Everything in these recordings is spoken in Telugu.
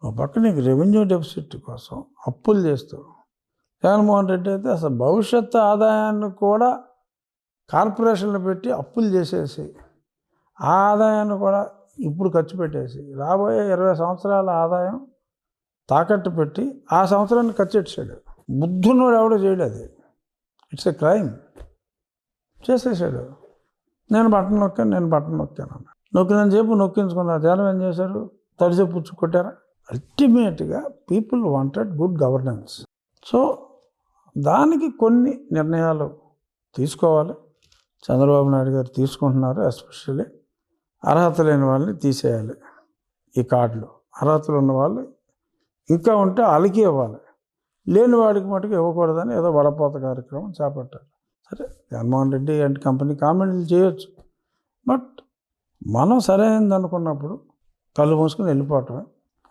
ఒక పక్క నీకు రెవెన్యూ డెఫిసిట్ కోసం అప్పులు చేస్తూ, జగన్మోహన్ రెడ్డి అయితే అసలు భవిష్యత్తు ఆదాయాన్ని కూడా కార్పొరేషన్లు పెట్టి అప్పులు చేసేసి ఆ ఆదాయాన్ని కూడా ఇప్పుడు ఖర్చు పెట్టేసి రాబోయే 20 సంవత్సరాల ఆదాయం తాకట్టు పెట్టి ఆ సంవత్సరాన్ని ఖర్చు పెట్టాడు. బుద్ధున్నోడు ఎవడో చేయడు, అది ఇట్స్ ఎ క్రైమ్. చేసేసాడు. నేను బటన్ నొక్కాను అన్న. నొక్కినని చెప్పి నొక్కించుకున్నారు. జనం ఏం చేశారు? తడిసి పుచ్చు కొట్టారా? అల్టిమేట్గా people wanted good governance. So దానికి కొన్ని నిర్ణయాలు తీసుకోవాలి. చంద్రబాబు నాయుడు గారు తీసుకుంటున్నారు. ఎస్పెషల్లీ అర్హత లేని వాళ్ళని తీసేయాలి. ఈ కార్డులు అర్హతలు ఉన్న వాళ్ళు ఇంకా ఉంటే వాళ్ళకి ఇవ్వాలి, లేని వాడికి మటుకు ఇవ్వకూడదని ఏదో వడపోత కార్యక్రమం చేపట్టారు. సరే, జగన్మోహన్ రెడ్డి అండ్ కంపెనీ కామెంట్లు చేయొచ్చు, బట్ మనం సరైనది అనుకున్నప్పుడు కళ్ళు మూసుకొని వెళ్ళిపోవటమే.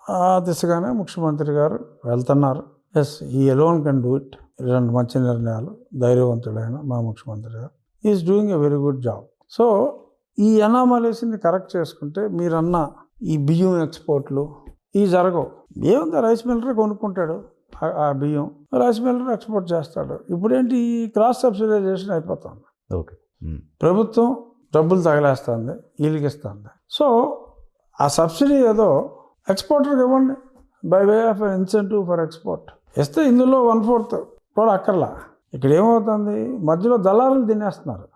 ఆ దిశగానే ముఖ్యమంత్రి గారు వెళ్తున్నారు. ఎస్, ఈ ఎలోన్ కెన్ డూ ఇట్. 2 మంచి నిర్ణయాలు, ధైర్యవంతుడైన మా ముఖ్యమంత్రి గారు is doing a very good job. So ఈ అనామలీస్ని కరెక్ట్ చేసుకుంటే మీరన్న ఈ బియ్యం ఎక్స్పోర్ట్లు ఇవి జరగవు. ఏముంది, రైస్ మిల్లర్ కొనుక్కుంటాడు ఆ బియ్యం, రైస్ మిల్లర్ ఎక్స్పోర్ట్ చేస్తాడు. ఇప్పుడేంటి, క్రాస్ సబ్సిడైజేషన్ అయిపోతుంది. ఓకే, ప్రభుత్వం డబ్బులు తగలేస్తుంది, వీళ్ళకి ఇస్తుంది. సో ఆ సబ్సిడీ ఏదో ఎక్స్పోర్టర్కి ఇవ్వండి, by way of incentive for export ఇస్తే ఇందులో 1/4 కూడా అక్కర్లా. ఇక్కడ ఏమవుతుంది, మధ్యలో దళారులు తినేస్తున్నారు.